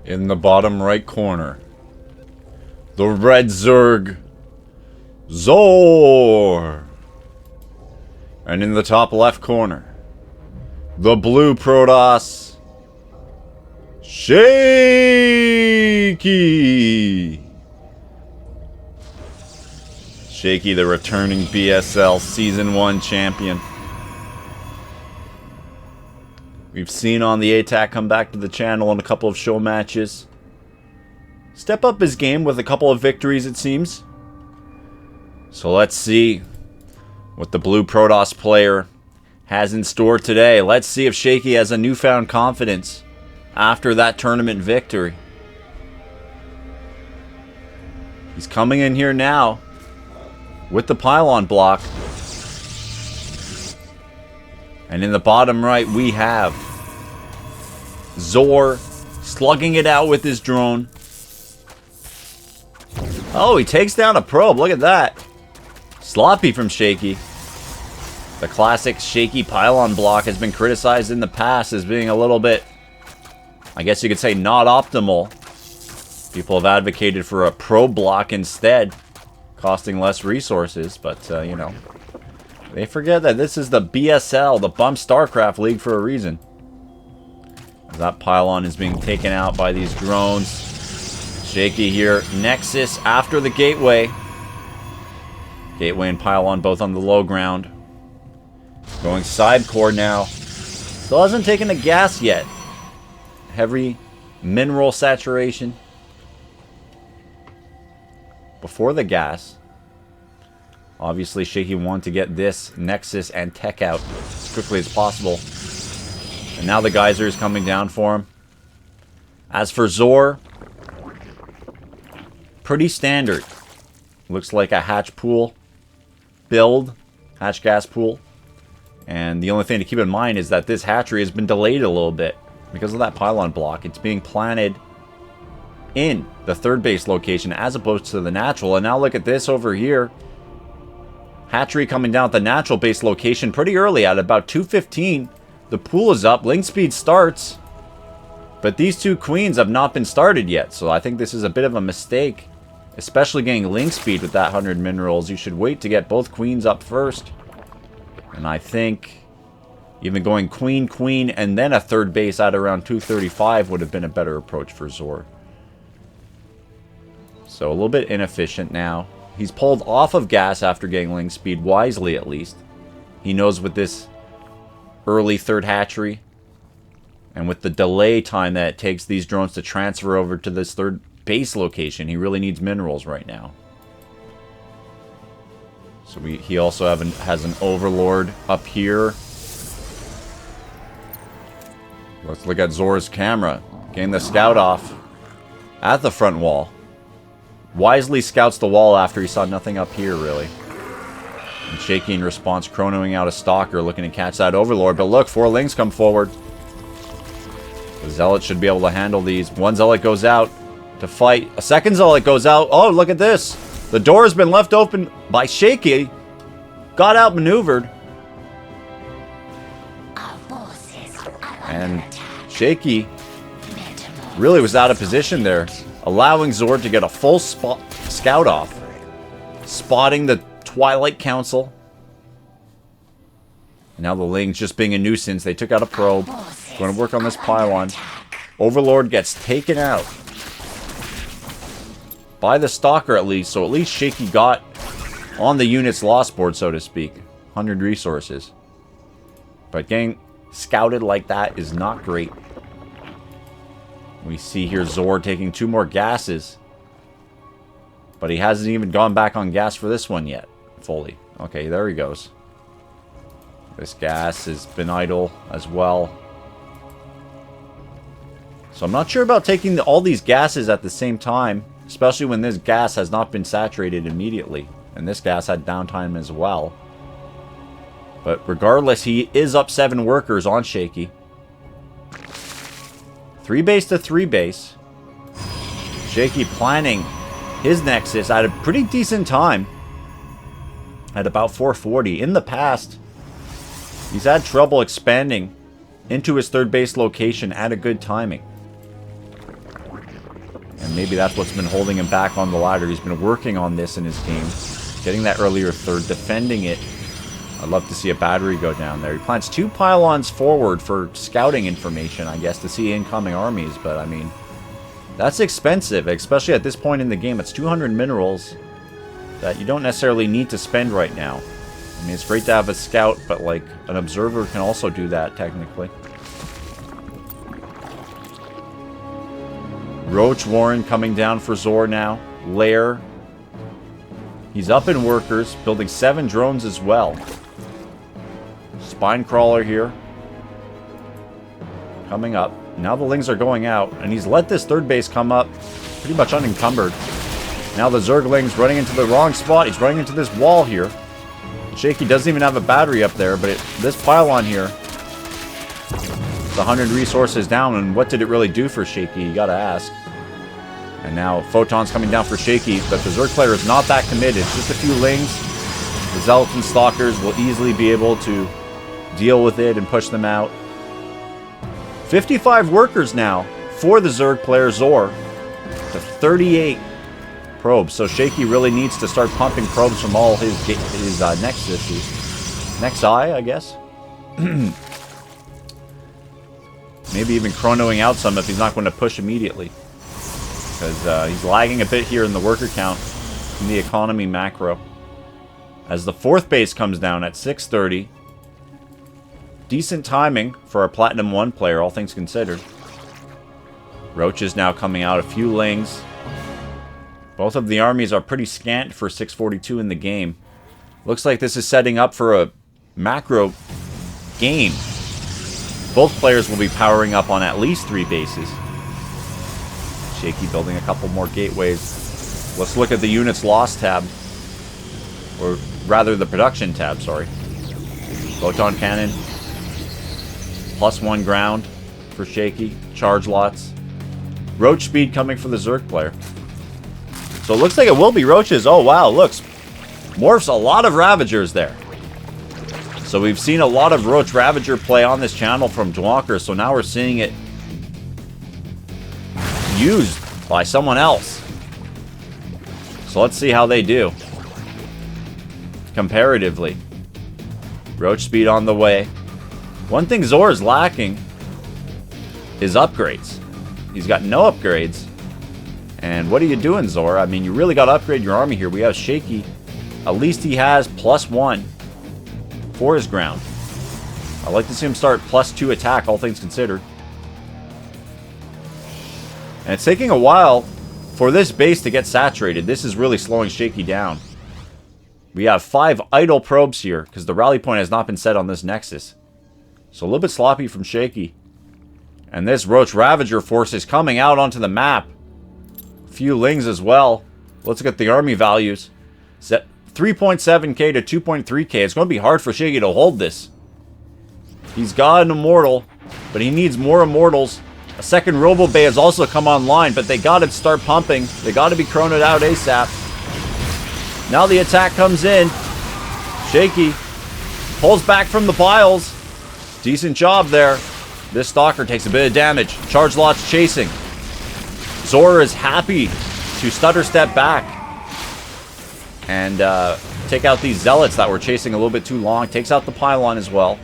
In the bottom right corner, the red Zerg, Zor. And in the top left corner, the blue Protoss, Shaky. Shaky, the returning BSL Season 1 champion. We've seen on the ATAC come back to the channel in a couple of show matches. Step up his game with a couple of victories, it seems. So let's see what the blue Protoss player has in store today. Let's see if Shaky has a newfound confidence after that tournament victory. He's coming in here now with the pylon block. And in the bottom right, we have Zor slugging it out with his drone. Oh, he takes down a probe. Look at that. Sloppy from Shaky. The classic Shaky pylon block has been criticized in the past as being a little bit, I guess you could say, not optimal. People have advocated for a probe block instead, costing less resources, but, you know, they forget that this is the BSL, the Bump Starcraft League, for a reason. That pylon is being taken out by these drones. Shaky here. Nexus after the gateway. Gateway and pylon both on the low ground. Going side core now. Still hasn't taken a gas yet. Heavy mineral saturation. Before the gas. Obviously, Shaky wanted to get this Nexus and tech out as quickly as possible. And now the geyser is coming down for him. As for Zor, pretty standard. Looks like a hatch pool build. Hatch gas pool. And the only thing to keep in mind is that this hatchery has been delayed a little bit because of that pylon block. It's being planted in the third base location as opposed to the natural. And now look at this over here. Hatchery coming down at the natural base location pretty early at about 2:15. The pool is up. Link speed starts. But these two queens have not been started yet. So I think this is a bit of a mistake. Especially getting link speed with that 100 minerals. You should wait to get both queens up first. And I think even going queen, queen, and then a third base at around 235 would have been a better approach for Zor. So a little bit inefficient now. He's pulled off of gas after getting link speed, wisely at least. He knows with this early third hatchery, and with the delay time that it takes these drones to transfer over to this third base location, he really needs minerals right now. So he also has an overlord up here. Let's look at Zor's camera. Getting the scout off at the front wall. Wisely scouts the wall after he saw nothing up here, really. And Shaky in response, chronoing out a stalker, looking to catch that overlord. But look, 4 links come forward. The zealot should be able to handle these. One zealot goes out to fight. A second zealot goes out. Oh, look at this. The door has been left open by Shaky. Got outmaneuvered. And Shaky really was out of position there, allowing Zor to get a full scout off. Spotting the Twilight Council. Now the Ling's just being a nuisance. They took out a probe. Going to work on this pylon. Overlord gets taken out by the Stalker at least. So at least Shaky got on the unit's loss board, so to speak. 100 resources. But getting scouted like that is not great. We see here Zor taking 2 more gases. But he hasn't even gone back on gas for this one yet. Fully. Okay, there he goes. This gas has been idle as well. So I'm not sure about taking all these gases at the same time. Especially when this gas has not been saturated immediately. And this gas had downtime as well. But regardless, he is up 7 workers on Shaky. 3 base to 3 base. Shaky planning his Nexus at a pretty decent time. At about 440. In the past, he's had trouble expanding into his third base location at a good timing. maybe that's what's been holding him back on the ladder. He's been working on this in his game. Getting that earlier third, defending it. I'd love to see a battery go down there. He plants 2 pylons forward for scouting information, I guess, to see incoming armies. But, I mean, that's expensive, especially at this point in the game. It's 200 minerals that you don't necessarily need to spend right now. I mean, it's great to have a scout, but, like, an observer can also do that, technically. Roach Warren coming down for Zor now. Lair. He's up in workers, building 7 drones as well. Spine crawler here. Coming up. Now the Lings are going out, and he's let this third base come up pretty much unencumbered. Now the Zergling's running into the wrong spot. He's running into this wall here. Shaky doesn't even have a battery up there, but this pylon here, it's 100 resources down, and what did it really do for Shaky? You gotta ask. And now Photon's coming down for Shaky, but the Zerg player is not that committed. Just a few Lings. The Zealots and Stalkers will easily be able to deal with it and push them out. 55 workers now for the Zerg player Zor to 38 probes. So Shaky really needs to start pumping probes from all his nexuses. Nexi, I guess. Maybe even chronoing out some if he's not going to push immediately. Because he's lagging a bit here in the worker count in the economy macro. As the 4th base comes down at 6:30. Decent timing for a Platinum 1 player, all things considered. Roach is now coming out, a few Lings. Both of the armies are pretty scant for 6:42 in the game. Looks like this is setting up for a macro game. Both players will be powering up on at least 3 bases. Shaky building a couple more gateways. Let's look at the units lost tab. Or rather the production tab, sorry. Photon cannon. +1 ground for Shaky. Charge lots. Roach speed coming for the Zerg player. So it looks like it will be Roaches. Oh wow, looks. Morphs a lot of Ravagers there. So we've seen a lot of Roach Ravager play on this channel from Dwonker, so now we're seeing it used by someone else. So let's see how they do. Comparatively. Roach speed on the way. One thing Zor is lacking is upgrades. He's got no upgrades. And what are you doing, Zor? I mean, you really got to upgrade your army here. We have Shaky. At least he has +1 for his ground. I'd like to see him start +2 attack, all things considered. And it's taking a while for this base to get saturated. This is really slowing Shaky down. We have 5 idle probes here, because the rally point has not been set on this Nexus. So a little bit sloppy from Shaky. And this Roach Ravager force is coming out onto the map. A few Lings as well. Let's look at the army values. Set 3.7k to 2.3k. It's going to be hard for Shaky to hold this. He's got an Immortal, but he needs more Immortals. A second Robo Bay has also come online, but they got to start pumping. They got to be chronoed out ASAP. Now the attack comes in. Shaky pulls back from the piles. Decent job there. This Stalker takes a bit of damage. Charge lots chasing. Zor is happy to stutter step back and take out these Zealots that were chasing a little bit too long. Takes out the pylon as well.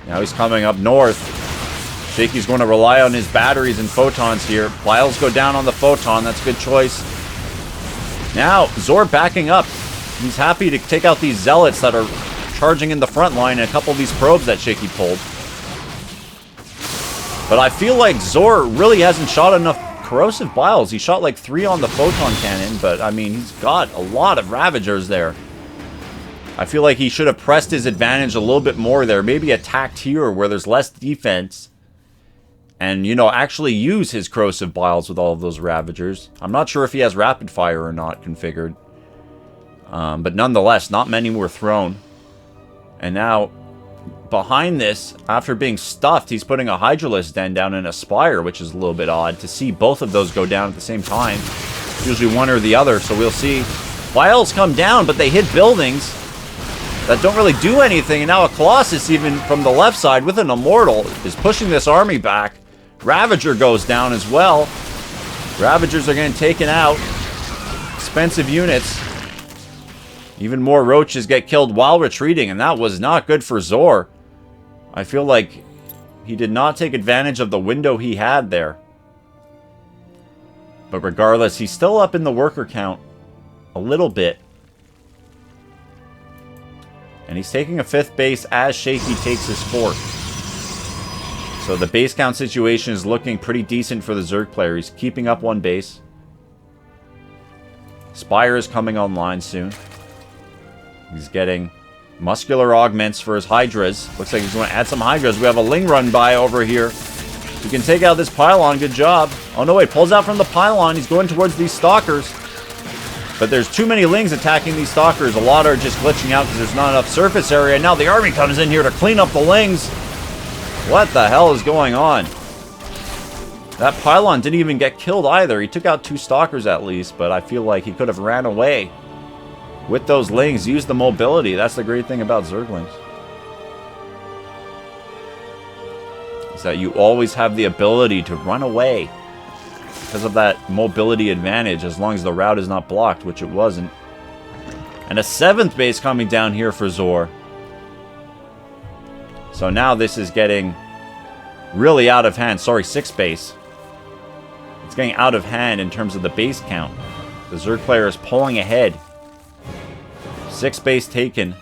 Now he's coming up north. Shaky's going to rely on his batteries and photons here. Piles go down on the photon. That's a good choice. Now, Zor backing up. He's happy to take out these Zealots that are charging in the front line and a couple of these probes that Shaky pulled. But I feel like Zor really hasn't shot enough corrosive biles. He shot like 3 on the photon cannon, but I mean, he's got a lot of Ravagers there. I feel like he should have pressed his advantage a little bit more there. Maybe attacked here where there's less defense. And, you know, actually use his corrosive biles with all of those Ravagers. I'm not sure if he has rapid fire or not configured. But nonetheless, not many were thrown. And now, behind this, after being stuffed, he's putting a Hydralisk Den down in a Spire, which is a little bit odd to see both of those go down at the same time. Usually one or the other, so we'll see. Biles come down, but they hit buildings that don't really do anything. And now a Colossus, even from the left side, with an Immortal, is pushing this army back. Ravager goes down as well. Ravagers are getting taken out. Expensive units. Even more roaches get killed while retreating, and that was not good for Zor. I feel like he did not take advantage of the window he had there. But regardless, he's still up in the worker count a little bit. And he's taking a 5th base as Shaky takes his 4th. So the base count situation is looking pretty decent for the Zerg player. He's keeping up 1 base. Spire is coming online soon. He's getting muscular augments for his Hydras. Looks like he's going to add some Hydras. We have a Ling run by over here. We can take out this pylon. Good job. Oh no, he pulls out from the pylon. He's going towards these Stalkers. But there's too many Lings attacking these Stalkers. A lot are just glitching out because there's not enough surface area. Now the army comes in here to clean up the Lings. What the hell is going on? That pylon didn't even get killed either. He took out 2 Stalkers at least, but I feel like he could have ran away. With those Lings, use the mobility. That's the great thing about Zerglings. Is that you always have the ability to run away. Because of that mobility advantage, as long as the route is not blocked, which it wasn't. And a 7th base coming down here for Zor. So now this is getting really out of hand. Sorry, 6th base. It's getting out of hand in terms of the base count. The Zerg player is pulling ahead. 6th base taken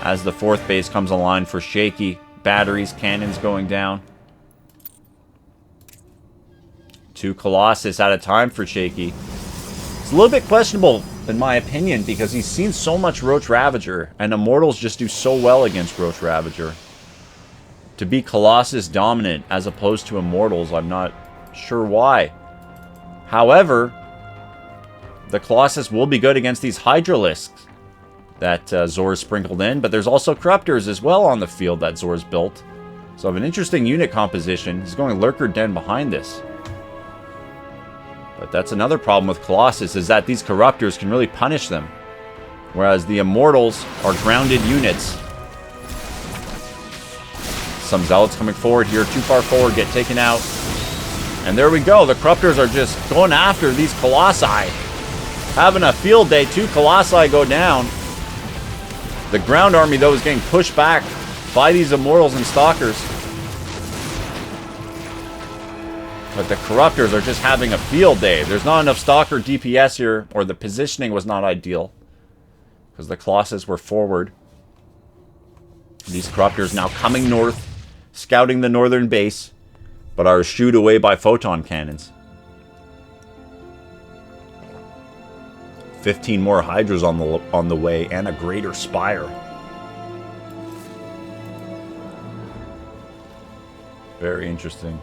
as the 4th base comes online for Shaky. Batteries, cannons going down. 2 Colossus at a time for Shaky. It's a little bit questionable, in my opinion, because he's seen so much Roach Ravager, and Immortals just do so well against Roach Ravager. To be Colossus dominant as opposed to Immortals, I'm not sure why. However, the Colossus will be good against these Hydralisks that Zor's sprinkled in, but there's also Corruptors as well on the field that Zor's built. So I have an interesting unit composition. He's going Lurker Den behind this. But that's another problem with Colossus, is that these Corruptors can really punish them. Whereas the Immortals are grounded units. Some Zealots coming forward here, too far forward, get taken out. And there we go, the Corruptors are just going after these Colossi. Having a field day, 2 Colossi go down. The ground army, though, is getting pushed back by these Immortals and Stalkers. But the Corruptors are just having a field day. There's not enough Stalker DPS here, or the positioning was not ideal. Because the Colossus were forward. These Corruptors now coming north, scouting the northern base, but are shooed away by photon cannons. 15 more Hydras on the way, and a greater Spire. Very interesting.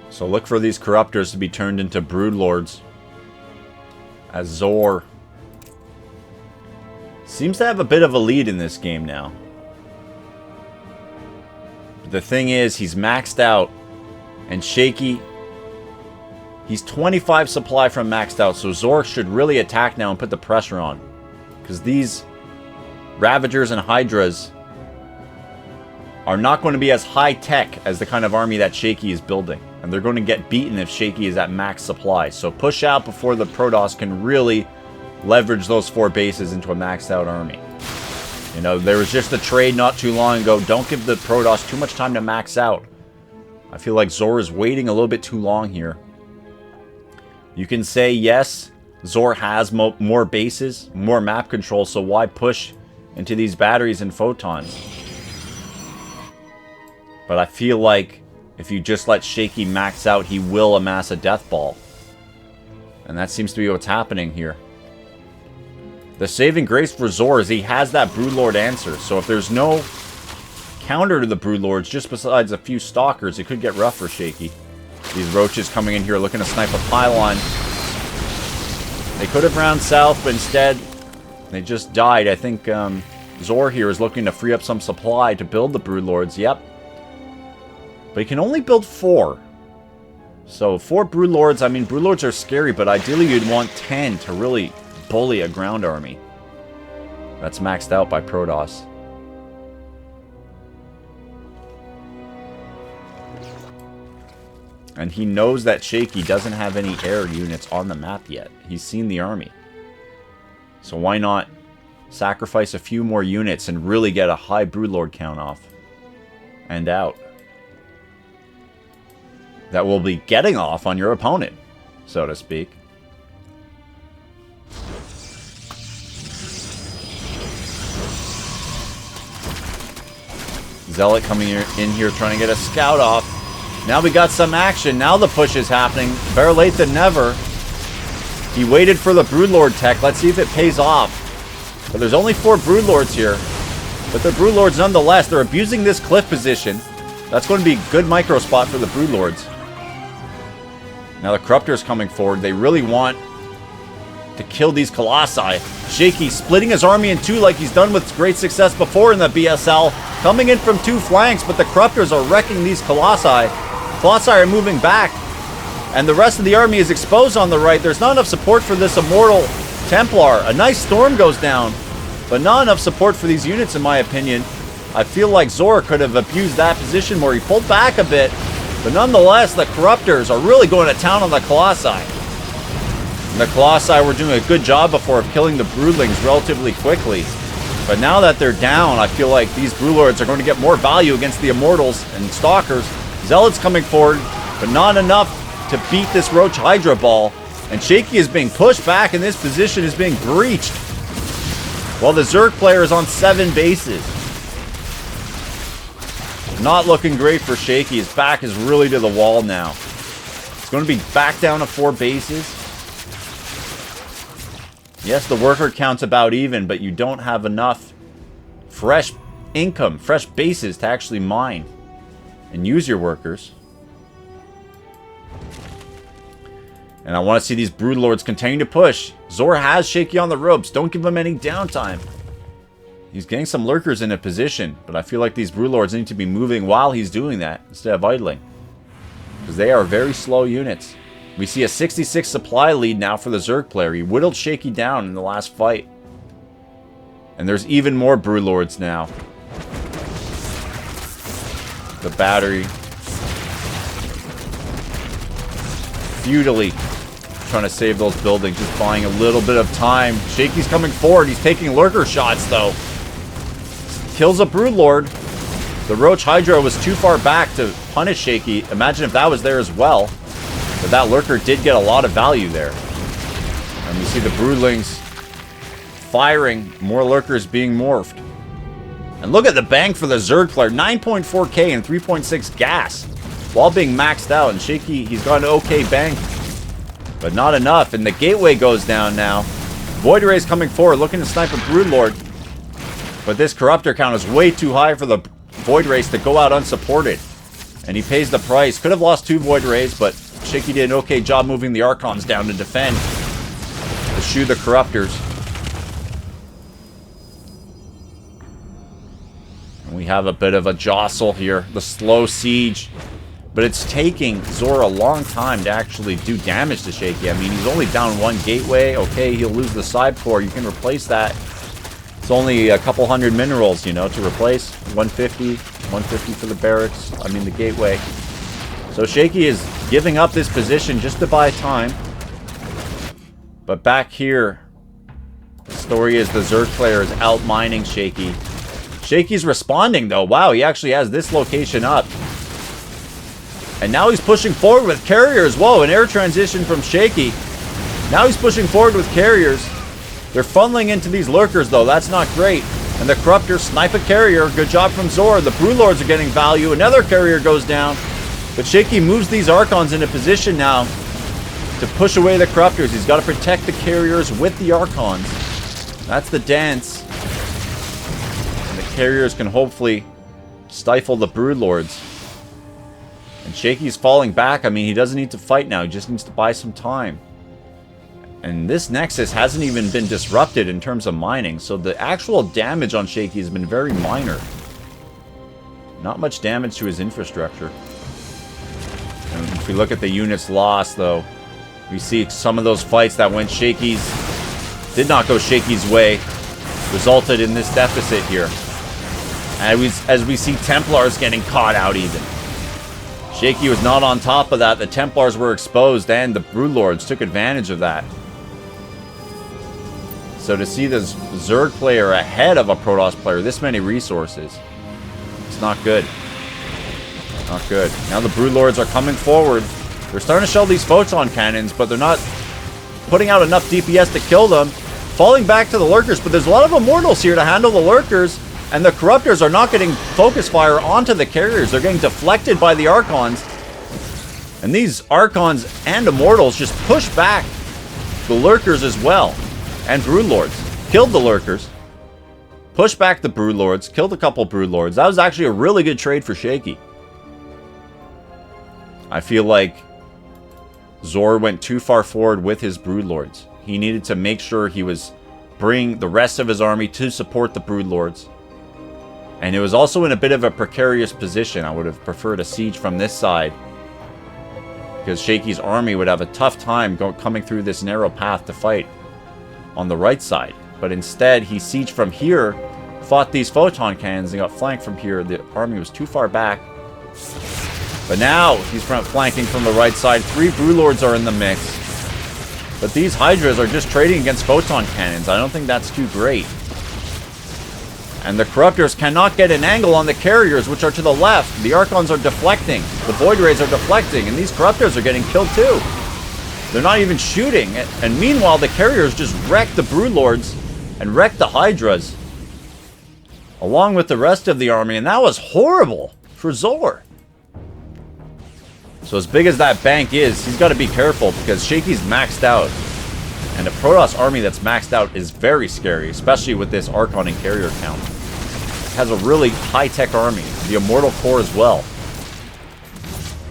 So look for these Corruptors to be turned into Broodlords. As Zor seems to have a bit of a lead in this game now. But the thing is, he's maxed out. And Shaky, he's 25 supply from maxed out. So Zor should really attack now and put the pressure on. Because these Ravagers and Hydras are not going to be as high-tech as the kind of army that Shaky is building. And they're going to get beaten if Shaky is at max supply. So push out before the Protoss can really leverage those 4 bases into a maxed out army. You know, there was just a trade not too long ago. Don't give the Protoss too much time to max out. I feel like Zor is waiting a little bit too long here. You can say, yes, Zor has more bases, more map control, so why push into these batteries and photons? But I feel like if you just let Shaky max out, he will amass a death ball. And that seems to be what's happening here. The saving grace for Zor is he has that Broodlord answer. So if there's no counter to the Broodlords, just besides a few Stalkers, it could get rough for Shaky. These Roaches coming in here looking to snipe a pylon. They could have ran south, but instead they just died. I think Zor here is looking to free up some supply to build the Broodlords. Yep. But he can only build 4. So 4 Broodlords, I mean, Broodlords are scary, but ideally you'd want 10 to really bully a ground army. That's maxed out by Protoss. And he knows that Shaky doesn't have any air units on the map yet. He's seen the army. So why not sacrifice a few more units and really get a high Broodlord count off? And out. That will be getting off on your opponent, so to speak. Zealot coming in here trying to get a scout off. Now we got some action. Now the push is happening. Better late than never. He waited for the Broodlord tech. Let's see if it pays off. But there's only 4 Broodlords here. But they're Broodlords nonetheless. They're abusing this cliff position. That's going to be a good micro spot for the Broodlords. Now the Corruptor's coming forward. They really want to kill these Colossi. Shaky splitting his army in 2 like he's done with great success before in the BSL. Coming in from 2 flanks, but the Corruptors are wrecking these Colossi. Colossi are moving back. And the rest of the army is exposed on the right. There's not enough support for this Immortal Templar. A nice storm goes down, but not enough support for these units in my opinion. I feel like Zor could have abused that position more. He pulled back a bit, but nonetheless, the Corruptors are really going to town on the Colossi. And the Colossi were doing a good job before of killing the Broodlings relatively quickly. But now that they're down, I feel like these Broodlords are going to get more value against the Immortals and Stalkers. Zealot's coming forward, but not enough to beat this Roach Hydra ball. And Shaky is being pushed back, and this position is being breached. While the Zerg player is on 7 bases. Not looking great for Shaky. His back is really to the wall now. It's going to be back down to 4 bases. Yes, the worker count's about even, but you don't have enough fresh income, fresh bases to actually mine and use your workers. And I want to see these Broodlords continue to push. Zor has Shaky on the ropes. Don't give him any downtime. He's getting some lurkers in a position, but I feel like these Broodlords need to be moving while he's doing that instead of idling. Because they are very slow units. We see a 66 supply lead now for the Zerg player. He whittled Shaky down in the last fight. And there's even more Broodlords now. The battery. Futilely trying to save those buildings. Just buying a little bit of time. Shaky's coming forward. He's taking lurker shots though. Kills a Broodlord. The Roach Hydra was too far back to punish Shaky. Imagine if that was there as well. But that lurker did get a lot of value there. And you see the Broodlings firing. More lurkers being morphed. And look at the bang for the Zerg player. 9.4k and 3.6 gas. While being maxed out. And Shaky, he's got an okay bang. But not enough. And the gateway goes down now. Void Ray's coming forward looking to snipe a Broodlord. But this Corruptor count is way too high for the Void Rays to go out unsupported. And he pays the price. Could have lost 2 Void Rays, but Shaky did an okay job moving the Archons down to defend. To shoot the Corruptors. And we have a bit of a jostle here. The slow siege. But it's taking Zor a long time to actually do damage to Shaky. I mean, he's only down 1 gateway. Okay, he'll lose the side core. You can replace that. It's only a couple hundred minerals, you know, to replace. 150 for the barracks. I mean, the gateway. So Shaky is giving up this position just to buy time. But back here, the story is the Zerg player is out mining Shaky. Shaky's responding, though. Wow, he actually has this location up. And now he's pushing forward with carriers. Whoa, an air transition from Shaky. Now he's pushing forward with carriers. They're funneling into these lurkers, though. That's not great. And the Corruptors snipe a carrier. Good job from Zor. The Broodlords are getting value. Another carrier goes down. But Shaky moves these Archons into position now to push away the Corruptors. He's got to protect the carriers with the Archons. That's the dance. And the carriers can hopefully stifle the Broodlords. And Shaky's falling back. I mean, he doesn't need to fight now. He just needs to buy some time. And this Nexus hasn't even been disrupted in terms of mining. So the actual damage on Shaky has been very minor. Not much damage to his infrastructure. And if we look at the units lost, though, we see some of those fights that went Shaky's... did not go Shaky's way. resulted in this deficit here. As we see Templars getting caught out even. Shaky was not on top of that. The Templars were exposed and the Broodlords took advantage of that. So to see this Zerg player ahead of a Protoss player, this many resources, it's not good. Not good. Now the Broodlords are coming forward. They're starting to shell these photon cannons, but they're not putting out enough DPS to kill them. Falling back to the Lurkers, but there's a lot of Immortals here to handle the Lurkers, and the Corruptors are not getting focus fire onto the carriers. They're getting deflected by the Archons. And these Archons and Immortals just push back the Lurkers as well. And Broodlords. Killed the Lurkers. Pushed back the Broodlords. Killed a couple Broodlords. That was actually a really good trade for Shaky. I feel like Zor went too far forward with his Broodlords. He needed to make sure he was bringing the rest of his army to support the Broodlords. And it was also in a bit of a precarious position. I would have preferred a siege from this side, because Shaky's army would have a tough time coming through this narrow path to fight on the right side. But instead, he sieged from here, fought these photon cannons, and got flanked from here. The army was too far back. But now, he's flanking from the right side. 3 Broodlords are in the mix. But these Hydras are just trading against photon cannons. I don't think that's too great. And the Corruptors cannot get an angle on the carriers, which are to the left. The Archons are deflecting. The Void Rays are deflecting. And these Corruptors are getting killed too. They're not even shooting. And meanwhile, the carriers just wreck the Broodlords and wreck the Hydras, along with the rest of the army. And that was horrible for Zor. So as big as that bank is, he's got to be careful, because Shaky's maxed out. And a Protoss army that's maxed out is very scary, especially with this Archon and carrier count. It has a really high-tech army. The Immortal Core as well.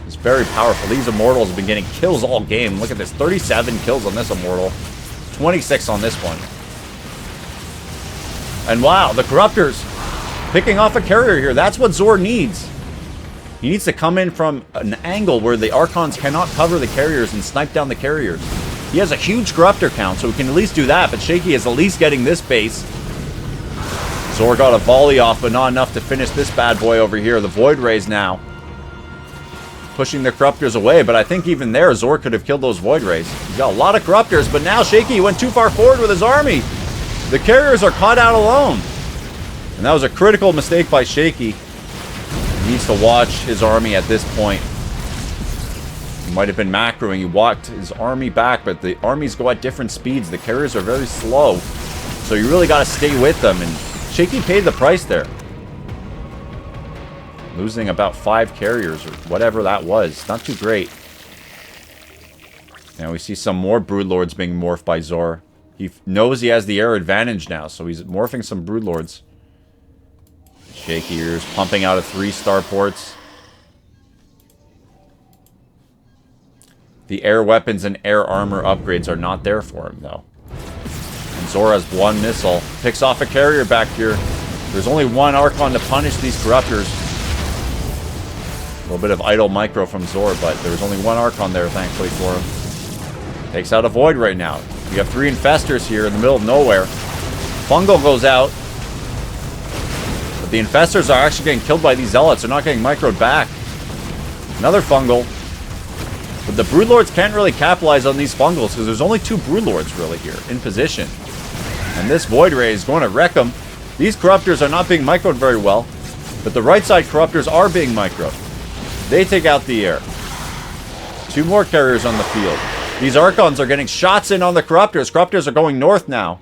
It's very powerful. These Immortals have been getting kills all game. Look at this. 37 kills on this Immortal. 26 on this one. And wow, the Corruptors picking off a carrier here. That's what Zor needs. He needs to come in from an angle where the Archons cannot cover the carriers and snipe down the carriers. He has a huge Corruptor count, so he can at least do that, but Shaky is at least getting this base. Zor got a volley off, but not enough to finish this bad boy over here. The Void Rays now pushing the Corruptors away, but I think even there, Zor could have killed those Void Rays. He got a lot of Corruptors, but now Shaky went too far forward with his army. The carriers are caught out alone. And that was a critical mistake by Shaky. He needs to watch his army at this point. He might have been macroing. He walked his army back, but the armies go at different speeds. The carriers are very slow. So you really got to stay with them. And Shaky paid the price there. Losing about 5 carriers or whatever that was. Not too great. Now we see some more Broodlords being morphed by Zor. He knows he has the air advantage now, so he's morphing some Broodlords. Shaky is pumping out of 3 starports. The air weapons and air armor upgrades are not there for him, though. And Zor has 1 missile. Picks off a carrier back here. There's only 1 Archon to punish these Corruptors. A little bit of idle micro from Zor, but there's only 1 Archon there, thankfully, for him. Takes out a Void right now. We have 3 Infestors here in the middle of nowhere. Fungal goes out. The Infestors are actually getting killed by these Zealots. They're not getting microed back. Another Fungal. But the Broodlords can't really capitalize on these Fungals, because there's only 2 Broodlords really here in position. And this Void Ray is going to wreck them. These Corruptors are not being microed very well. But the right side Corruptors are being microed. They take out the air. 2 more carriers on the field. These Archons are getting shots in on the Corruptors. Corruptors are going north now.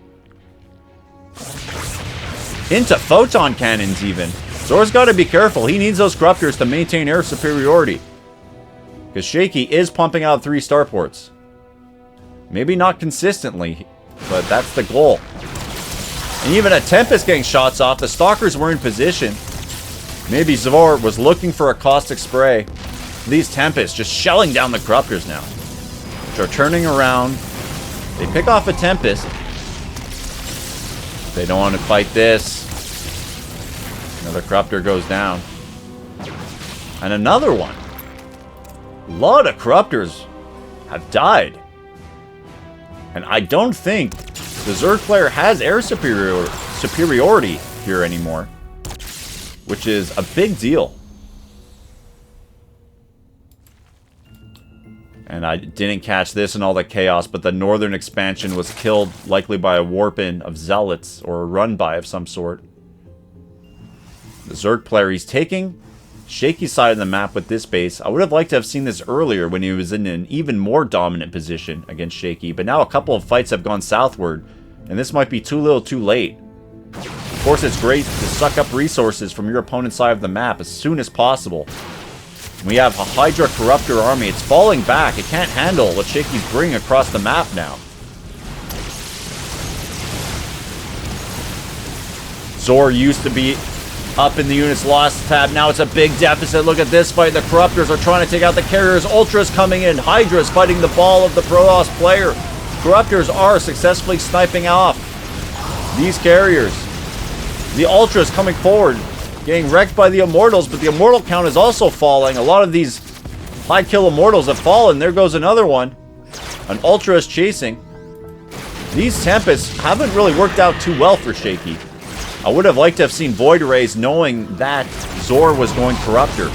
Into photon cannons, even. Zor's got to be careful. He needs those Corruptors to maintain air superiority. Because Shaky is pumping out 3 starports. Maybe not consistently, but that's the goal. And even a Tempest getting shots off. The Stalkers were in position. Maybe Zor was looking for a caustic spray. These Tempests just shelling down the Corruptors now, which are turning around. They pick off a Tempest. They don't want to fight this. Another Corruptor goes down. And another one. A lot of Corruptors have died. And I don't think the Zerg player has air superiority here anymore, which is a big deal. And I didn't catch this in all the chaos, but the northern expansion was killed, likely by a warp-in of zealots, or a run-by of some sort. The Zerg player, he's taking Shaky's side of the map with this base. I would have liked to have seen this earlier when he was in an even more dominant position against Shaky, but now a couple of fights have gone southward, and this might be too little too late. Of course, it's great to suck up resources from your opponent's side of the map as soon as possible. We have a Hydra Corruptor army. It's falling back. It can't handle what Shaky's bringing across the map now. Zor used to be up in the units lost tab. Now it's a big deficit. Look at this fight. The Corruptors are trying to take out the carriers. Ultras coming in. Hydra's fighting the ball of the Protoss player. Corruptors are successfully sniping off these carriers. The Ultras coming forward, getting wrecked by the Immortals, but the Immortal count is also falling. A lot of these high kill Immortals have fallen. There goes another one. An Ultra is chasing. These Tempests haven't really worked out too well for Shaky. I would have liked to have seen Void Rays knowing that Zor was going Corruptor.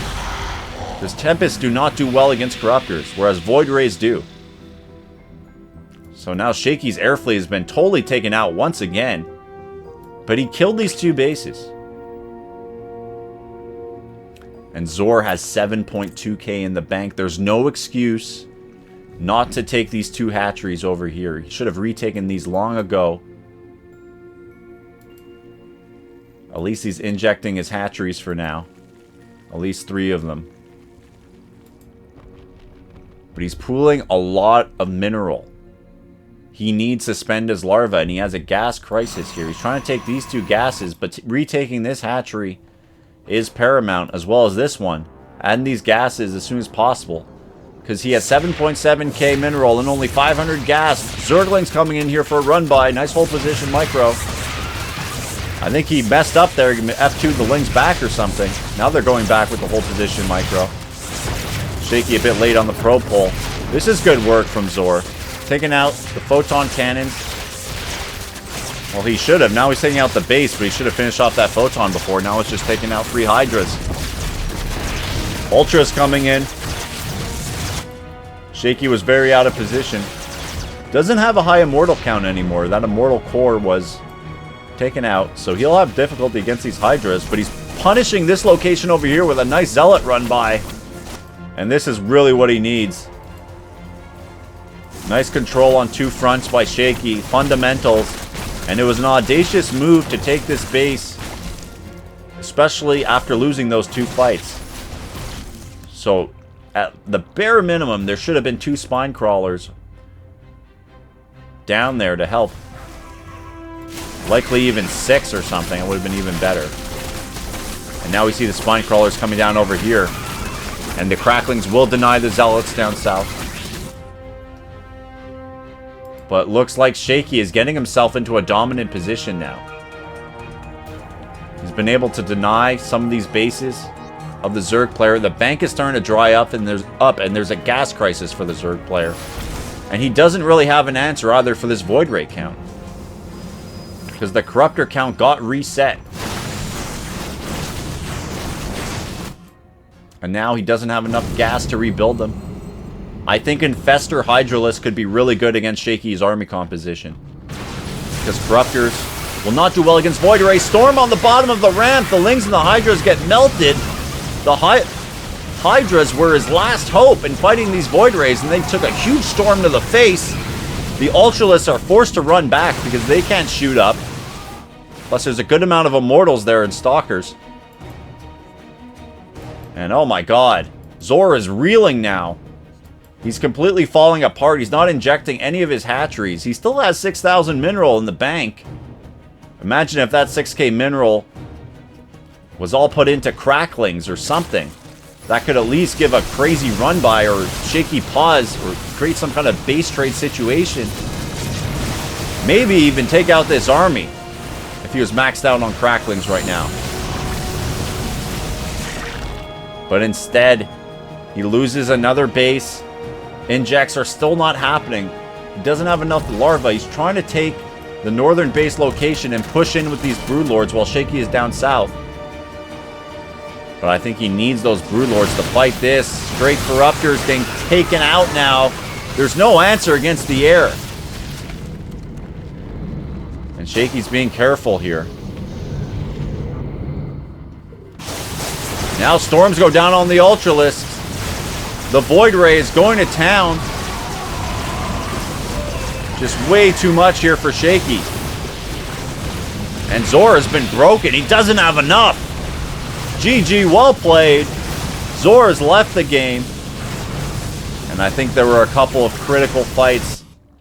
Because Tempests do not do well against Corruptors, whereas Void Rays do. So now Shaky's air fleet has been totally taken out once again. But he killed these two bases. And Zor has 7.2k in the bank. There's no excuse not to take these two hatcheries over here. He should have retaken these long ago. At least he's injecting his hatcheries for now. At least 3 of them. But he's pooling a lot of mineral. He needs to spend his larva, and he has a gas crisis here. He's trying to take these 2 gases, but retaking this hatchery is paramount, as well as this one. And these gases as soon as possible. Because he has 7.7k mineral and only 500 gas. Zergling's coming in here for a run-by. Nice hold position micro. I think he messed up there. F2'd the Lings back or something. Now they're going back with the hold position micro. Shaky a bit late on the probe pull. This is good work from Zor. Taking out the photon cannons. Well, he should have. Now he's taking out the base, but he should have finished off that photon before. Now it's just taking out 3 Hydras. Ultra's coming in. Shaky was very out of position. Doesn't have a high Immortal count anymore. That Immortal core was taken out, so he'll have difficulty against these Hydras, but he's punishing this location over here with a nice Zealot run by. And this is really what he needs. Nice control on 2 fronts by Shaky. Fundamentals. And it was an audacious move to take this base, especially after losing those 2 fights. So, at the bare minimum, there should have been 2 spine crawlers down there to help. Likely even 6 or something. It would have been even better. And now we see the spine crawlers coming down over here. And the Cracklings will deny the Zealots down south. But looks like Shaky is getting himself into a dominant position now. He's been able to deny some of these bases of the Zerg player. The bank is starting to dry up, and there's a gas crisis for the Zerg player. And he doesn't really have an answer either for this Void Ray count. Because the Corruptor count got reset. And now he doesn't have enough gas to rebuild them. I think Infestor Hydralisk could be really good against Shaky's army composition. Because Corruptors will not do well against Void Ray. Storm on the bottom of the ramp. The Lings and the Hydras get melted. The Hydras were his last hope in fighting these Void Rays, and they took a huge storm to the face. The Ultralisks are forced to run back because they can't shoot up. Plus, there's a good amount of Immortals there and Stalkers. And oh my god, Zor is reeling now. He's completely falling apart. He's not injecting any of his hatcheries. He still has 6,000 mineral in the bank. Imagine if that 6k mineral was all put into Cracklings or something. That could at least give a crazy run-by or Shaky pause or create some kind of base trade situation. Maybe even take out this army if he was maxed out on Cracklings right now. But instead, he loses another base. Injects are still not happening. He doesn't have enough larvae. He's trying to take the northern base location and push in with these Broodlords while Shaky is down south. But I think he needs those Broodlords to fight this. Straight Corruptors getting taken out now. There's no answer against the air. And Shaky's being careful here. Now Storms go down on the Ultralisks. The Void Ray is going to town. Just way too much here for Shaky. And Zora's been broken. He doesn't have enough. GG, well played. Zora's left the game. And I think there were a couple of critical fights